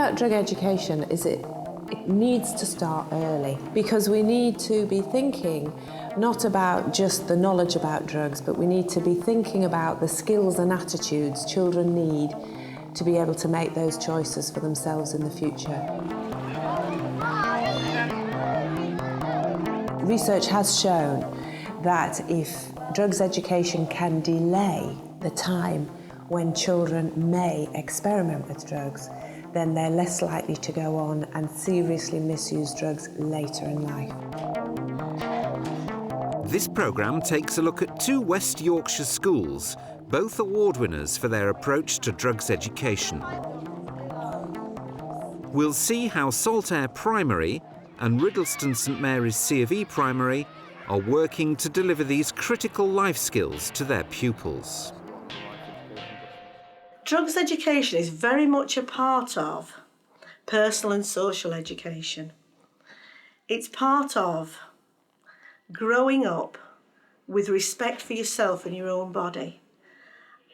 about drug education is it needs to start early, because we need to be thinking not about just the knowledge about drugs, but we need to be thinking about the skills and attitudes children need to be able to make those choices for themselves in the future. Research has shown that if drugs education can delay the time when children may experiment with drugs, then they're less likely to go on and seriously misuse drugs later in life. This programme takes a look at 2 West Yorkshire schools, both award winners for their approach to drugs education. We'll see how Saltaire Primary and Riddleston St Mary's C of E Primary are working to deliver these critical life skills to their pupils. Drugs education is very much a part of personal and social education. It's part of growing up with respect for yourself and your own body,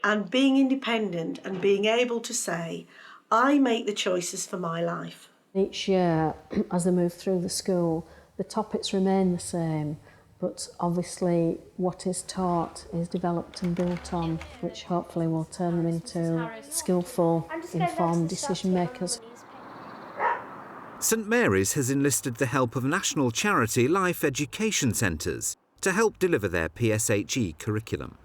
and being independent and being able to say, I make the choices for my life. Each year, as they move through the school, the topics remain the same, but obviously what is taught is developed and built on, which hopefully will turn them into skillful, informed decision makers. St Mary's has enlisted the help of national charity Life Education Centres to help deliver their PSHE curriculum.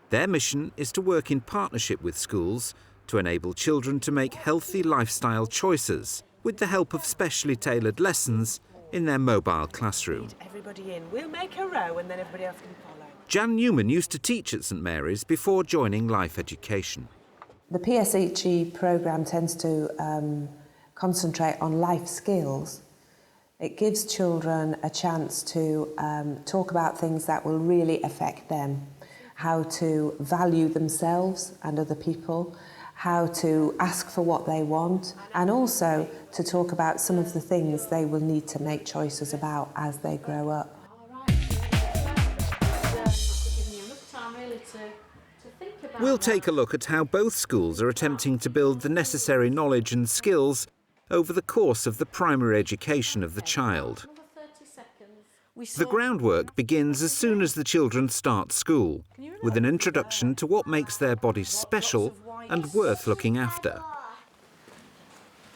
Their mission is to work in partnership with schools to enable children to make healthy lifestyle choices with the help of specially tailored lessons in their mobile classroom. Everybody in. We'll make a row and then everybody else can follow. Jan Newman used to teach at St Mary's before joining Life Education. The PSHE programme tends to concentrate on life skills. It gives children a chance to talk about things that will really affect them, how to value themselves and other people, how to ask for what they want, and also to talk about some of the things they will need to make choices about as they grow up. We'll take a look at how both schools are attempting to build the necessary knowledge and skills over the course of the primary education of the child. The groundwork begins as soon as the children start school, with an introduction to what makes their bodies special and worth looking after.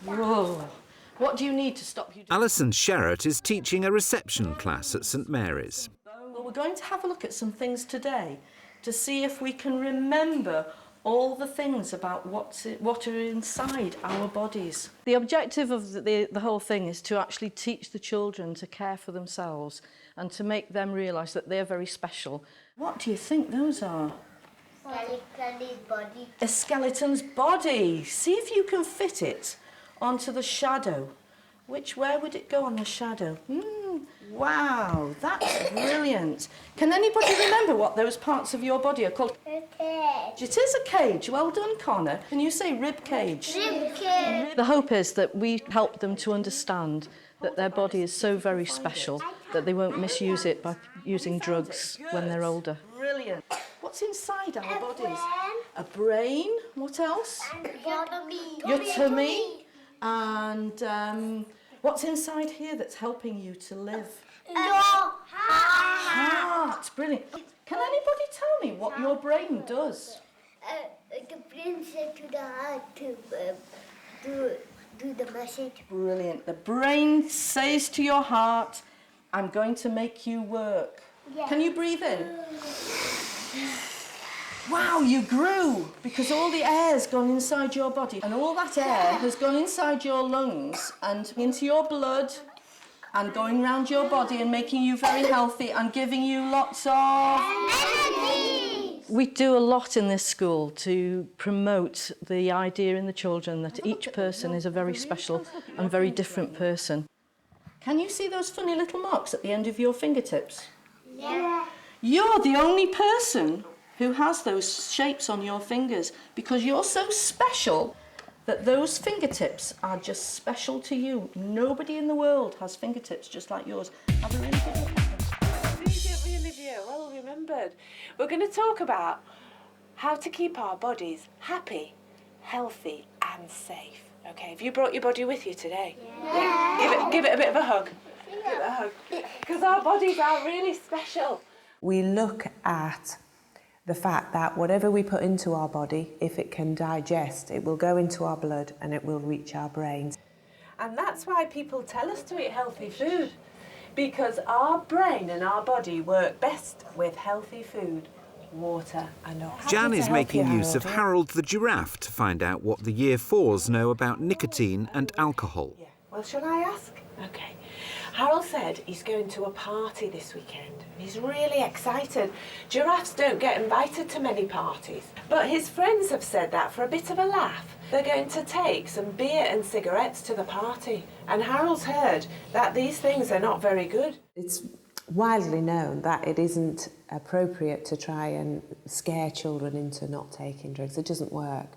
Whoa. What do you need to stop you? Alison Sherratt is teaching a reception class at St Mary's. Well, we're going to have a look at some things today to see if we can remember all the things about what are inside our bodies. The objective of the whole thing is to actually teach the children to care for themselves and to make them realise that they're very special. What do you think those are? Skeleton's body. A skeleton's body. See if you can fit it onto the shadow. Where would it go on the shadow? Wow, that's brilliant. Can anybody remember what those parts of your body are called? A cage. It is a cage. Well done, Connor. Can you say rib cage? Rib cage. The hope is that we help them to understand that their body is so very special that they won't misuse it by using drugs when they're older. Brilliant. What's inside our bodies? A brain. What else? Your tummy. And what's inside here that's helping you to live? Your Heart. Brilliant. Can anybody tell me what your brain does? The brain said to the heart to do the message. Brilliant. The brain says to your heart, I'm going to make you work. Yeah. Can you breathe in? Wow, you grew because all the air's gone inside your body and all that air has gone inside your lungs and into your blood and going round your body and making you very healthy and giving you lots of energy. We do a lot in this school to promote the idea in the children that each person is a very special and very different person. Can you see those funny little marks at the end of your fingertips? Yeah. You're the only person who has those shapes on your fingers because you're so special that those fingertips are just special to you. Nobody in the world has fingertips just like yours. Have a really good look at them. Olivia, well remembered. We're going to talk about how to keep our bodies happy, healthy and safe. Okay, have you brought your body with you today? Yeah. Give it a bit of a hug. Give it a hug. Because our bodies are really special. We look at the fact that whatever we put into our body, if it can digest, it will go into our blood and it will reach our brains. And that's why people tell us to eat healthy food, because our brain and our body work best with healthy food, water and oxygen. Jan is making use of Harold the giraffe to find out what the Year 4s know about nicotine and alcohol. Yeah. Well, shall I ask? Okay. Harold said he's going to a party this weekend. He's really excited. Giraffes don't get invited to many parties. But his friends have said that for a bit of a laugh, they're going to take some beer and cigarettes to the party. And Harold's heard that these things are not very good. It's widely known that it isn't appropriate to try and scare children into not taking drugs. It doesn't work.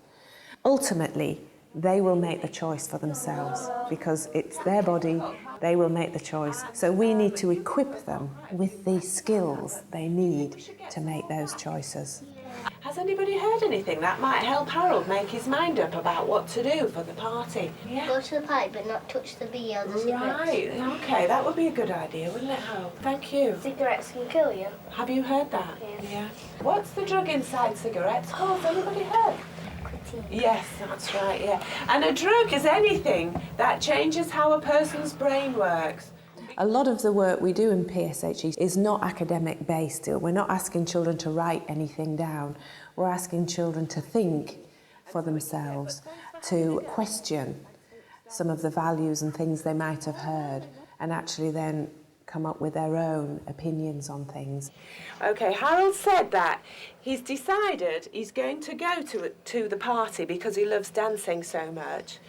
Ultimately, they will make the choice for themselves because it's their body, they will make the choice. So we need to equip them with the skills they need to make those choices. Has anybody heard anything that might help Harold make his mind up about what to do for the party? Yeah. Go to the party but not touch the beer or the cigarettes. Right, OK, that would be a good idea, wouldn't it, Harold? Thank you. Cigarettes can kill you. Have you heard that? Yeah. What's the drug inside cigarettes called? Has anybody heard? Yes, that's right, yeah. And a drug is anything that changes how a person's brain works. A lot of the work we do in PSHE is not academic based. We're not asking children to write anything down. We're asking children to think for themselves, to question some of the values and things they might have heard, and actually then come up with their own opinions on things. OK, Harold said that he's decided he's going to go to the party because he loves dancing so much,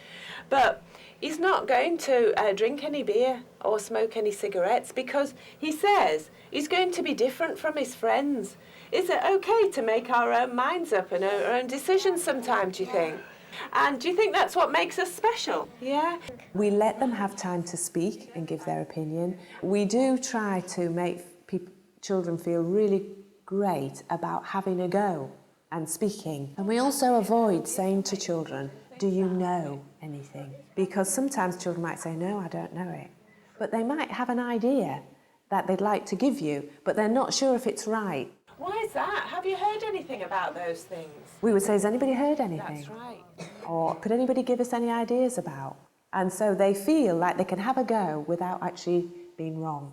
but he's not going to drink any beer or smoke any cigarettes because he says he's going to be different from his friends. Is it OK to make our own minds up and our own decisions sometimes, do you think? And do you think that's what makes us special? Yeah? We let them have time to speak and give their opinion. We do try to make children feel really great about having a go and speaking. And we also avoid saying to children, do you know anything? Because sometimes children might say, no, I don't know it. But they might have an idea that they'd like to give you, but they're not sure if it's right. Why is that? Have you heard anything about those things? We would say, has anybody heard anything? That's right. Or could anybody give us any ideas about? And so they feel like they can have a go without actually being wrong.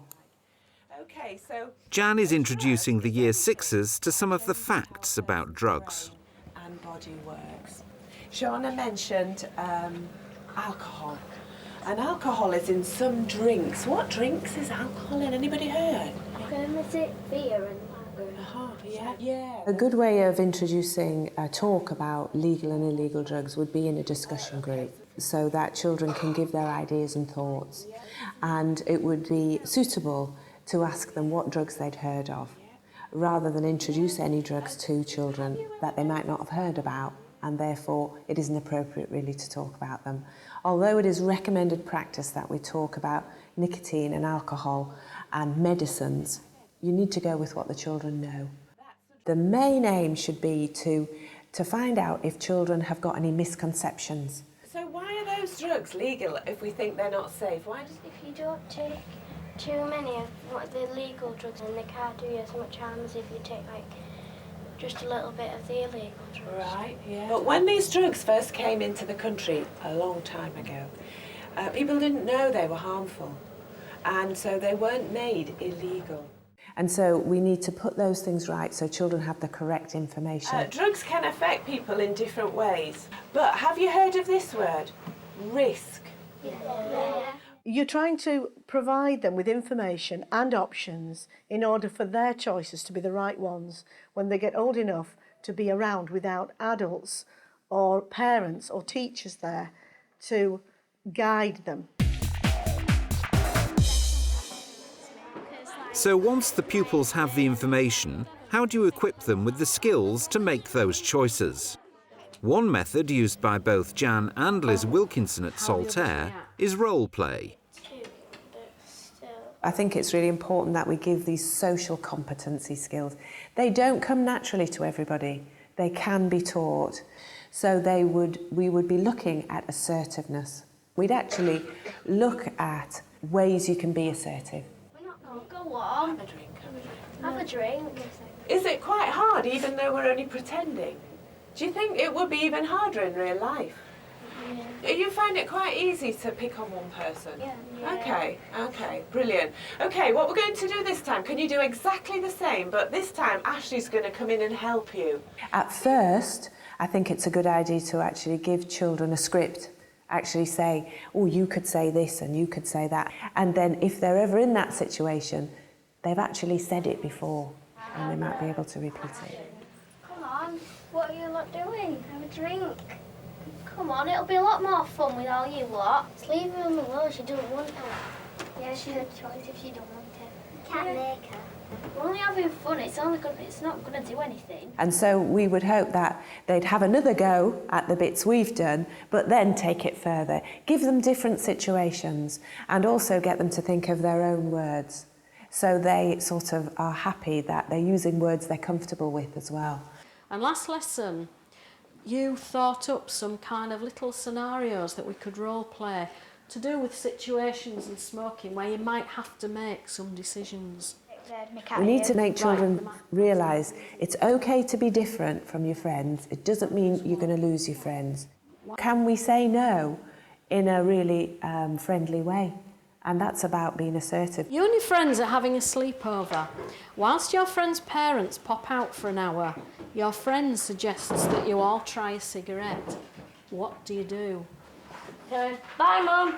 Okay, so Jan is introducing the Year 6s to some of the facts about drugs. And body works. Shauna mentioned alcohol. And alcohol is in some drinks. What drinks is alcohol in? Anybody heard? Is it beer and yeah. A good way of introducing a talk about legal and illegal drugs would be in a discussion group so that children can give their ideas and thoughts. And it would be suitable to ask them what drugs they'd heard of, rather than introduce any drugs to children that they might not have heard about, and therefore it isn't appropriate really to talk about them. Although it is recommended practice that we talk about nicotine and alcohol and medicines, you need to go with what the children know. The main aim should be to find out if children have got any misconceptions. So why are those drugs legal if we think they're not safe? Why does... If you don't take too many of what the legal drugs, then they can't do you as much harm as if you take like just a little bit of the illegal drugs. Right, yeah. But when these drugs first came into the country a long time ago, people didn't know they were harmful, and so they weren't made illegal. And so we need to put those things right so children have the correct information. Drugs can affect people in different ways. But have you heard of this word? Risk. Yeah. You're trying to provide them with information and options in order for their choices to be the right ones when they get old enough to be around without adults or parents or teachers there to guide them. So once the pupils have the information, how do you equip them with the skills to make those choices? One method used by both Jan and Liz Wilkinson at Saltaire is role play. I think it's really important that we give these social competency skills. They don't come naturally to everybody. They can be taught. So we would be looking at assertiveness. We'd actually look at ways you can be assertive. Go on. Have a drink. Have a drink. Is it quite hard, even though we're only pretending? Do you think it would be even harder in real life? Yeah. You find it quite easy to pick on one person? Yeah. Okay, brilliant. Okay, what we're going to do this time, can you do exactly the same, but this time Ashley's going to come in and help you? At first, I think it's a good idea to actually give children a script. Actually say, oh, you could say this and you could say that. And then if they're ever in that situation, they've actually said it before and they might be able to repeat it. Come on, what are you lot doing? Have a drink. Come on, it'll be a lot more fun with all you lot. Just leave her alone, she doesn't want to. Yeah, she's a choice if she don't want to. Can't make her. We're only having fun, it's not going to do anything. And so we would hope that they'd have another go at the bits we've done, but then take it further. Give them different situations and also get them to think of their own words. So they sort of are happy that they're using words they're comfortable with as well. And last lesson, you thought up some kind of little scenarios that we could role play to do with situations in smoking where you might have to make some decisions. We need to make children realise it's okay to be different from your friends. It doesn't mean you're going to lose your friends. Can we say no in a really friendly way? And that's about being assertive. You and your friends are having a sleepover. Whilst your friend's parents pop out for an hour, your friend suggests that you all try a cigarette. What do you do? Bye, Mum.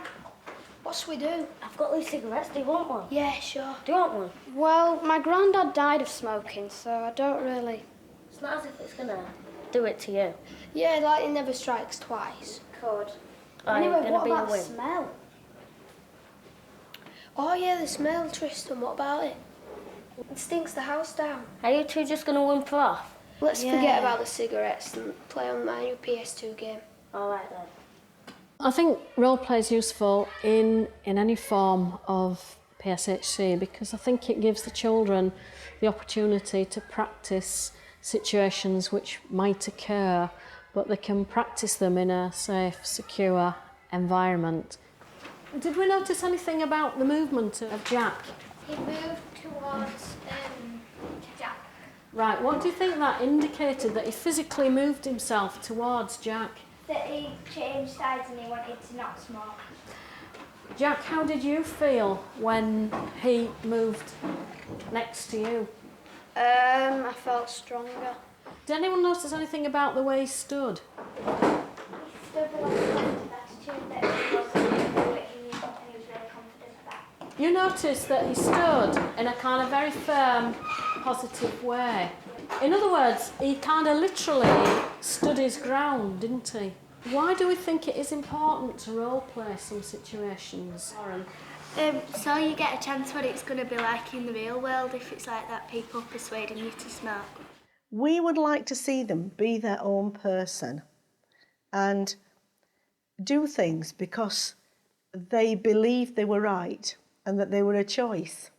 What should we do? I've got these cigarettes, do you want one? Yeah, sure. Do you want one? Well, my granddad died of smoking, so I don't really... It's not as if it's going to do it to you. Yeah, lightning never strikes twice. Could. Anyway, what about the smell? Oh yeah, the smell, Tristan, what about it? It stinks the house down. Are you two just going to whimper off? Let's forget about the cigarettes and play on my new PS2 game. All right then. I think role play is useful in any form of PSHC because I think it gives the children the opportunity to practice situations which might occur, but they can practice them in a safe, secure environment. Did we notice anything about the movement of Jack? He moved towards Jack. Right, what do you think that indicated, that he physically moved himself towards Jack? That he changed sides and he wanted to not smoke. Jack, how did you feel when he moved next to you? I felt stronger. Did anyone notice anything about the way he stood? He stood with like a confident attitude that he wasn't going to do it and he was really confident of that. You noticed that he stood in a kind of very firm, positive way. In other words, he kind of literally stood his ground, didn't he? Why do we think it is important to role play some situations, Lauren? So you get a chance what it's going to be like in the real world if it's like that, people persuading you to smoke. We would like to see them be their own person and do things because they believed they were right and that they were a choice.